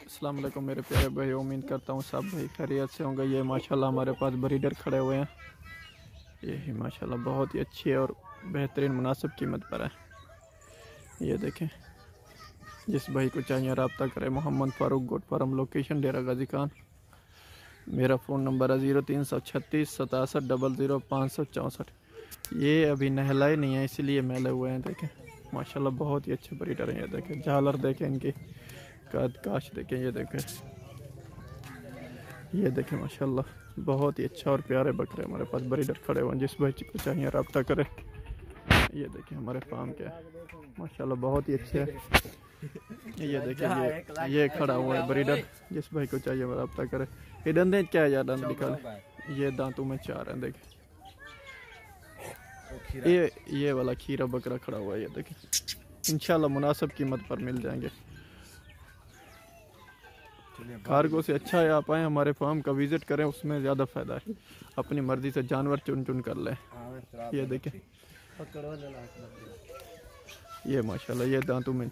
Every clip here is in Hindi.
अस्सलाम वालेकुम मेरे प्यारे भाई, उम्मीद करता हूँ सब भाई खैरियत से होंगे। ये माशाल्लाह हमारे पास ब्रीडर खड़े हुए हैं। ये ही माशाल्लाह बहुत ही अच्छी और बेहतरीन मुनासिब कीमत पर है। ये देखें, जिस भाई को चाहिए रब्ता करें। Mohammad Farooq goat farm, location Dera Ghazi Khan. मेरा फ़ोन नंबर है 0336 67 00 564। ये अभी नहलाए नहीं है इसलिए मैले हुए हैं। देखें माशाल्लाह बहुत ही अच्छे ब्रीडर हैं। ये देखें झालर देखें, इनकी कद काश देखें। ये देखें माशाल्लाह बहुत ही अच्छा और प्यारे बकरे हमारे पास ब्रीडर खड़े हुए हैं। जिस भाई को चाहिए रब्ता करें। ये देखें हमारे फार्म के माशाल्लाह बहुत ही अच्छे है। ये देखिए ये खड़ा हुआ है ब्रीडर, जिस भाई को चाहिए रब्ता करे। ये दंदे क्या है यार, दंद निकाल। ये दांतों में 4 हैं। देखें ये वाला खीरा बकरा खड़ा हुआ है। ये देखें इंशाल्लाह मुनासिब कीमत पर मिल जाएंगे। कार्गो से अच्छा है आप आए हमारे फार्म का विजिट करें, उसमें ज़्यादा फ़ायदा है। अपनी मर्ज़ी से जानवर चुन चुन कर लें। ये देखें ये माशाल्लाह ये दांतों में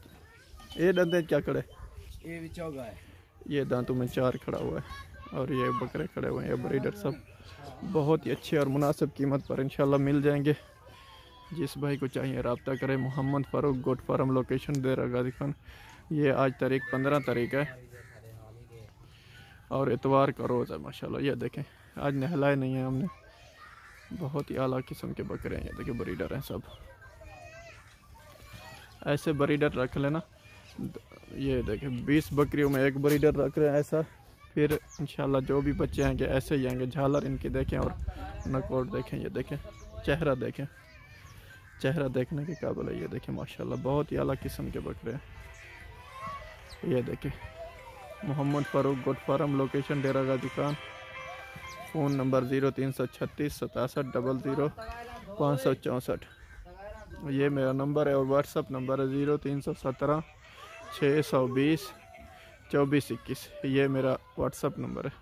ये दंदे क्या खड़े, ये दांतों में 4 खड़ा हुआ है। और ये बकरे खड़े हुए हैं। ये ब्रीडर सब बहुत ही अच्छे और मुनासिब कीमत पर इंशाल्लाह मिल जाएंगे। जिस भाई को चाहिए रब्ता करें। Mohammad Farooq goat farm, location Dera Ghazi Khan. ये आज तारीख 15 तारीख है और इतवार का रोज़ है। माशाल्लाह ये देखें आज नहलाए नहीं है हमने। बहुत ही आला किस्म के बकरे हैं। ये देखें ब्रीडर हैं सब। ऐसे ब्रीडर रख लेना। ये देखें 20 बकरियों में एक ब्रीडर रख रहे हैं ऐसा। फिर इंशाल्लाह जो भी बच्चे आएंगे ऐसे ही आएंगे। झालर इनकी देखें और नकोट देखें। ये देखें चेहरा देखें, चेहरा देखने के काबिल है। ये देखें माशाल्लाह बहुत ही आला किस्म के बकरे हैं। ये देखें Mohammad Farooq goat farm, location Dera Ghazi Khan. Phone number 0336 67 00 564। ये मेरा नंबर है और व्हाट्सअप नंबर है 0317 620 24 21। ये मेरा व्हाट्सअप नंबर है।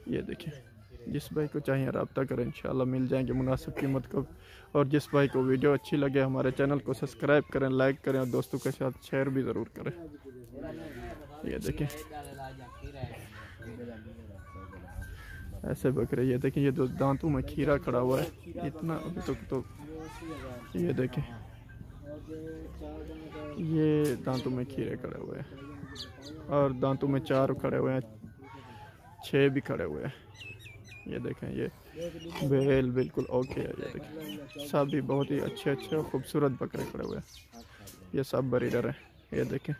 ये देखिए जिस भाई को चाहिए रब्ता करें, इंशाल्लाह मिल जाएंगे मुनासिब कीमत को। और जिस भाई को वीडियो अच्छी लगे हमारे चैनल को सब्सक्राइब करें, लाइक करें और दोस्तों के साथ शेयर भी ज़रूर करें। ये देखें ऐसे बकरे। ये देखें ये दो दांतों में खीरा खड़ा हुआ है इतना अभी तक तो। ये देखें ये दांतों में खीरे खड़े हुए हैं और दांतों में 4 खड़े हुए हैं, 6 भी खड़े हुए हैं। ये देखें ये बेल बिल्कुल ओके है। ये देखें सब भी बहुत ही अच्छे अच्छे और ख़ूबसूरत बकरे खड़े हुए हैं। ये सब ब्रीडर हैं। ये देखें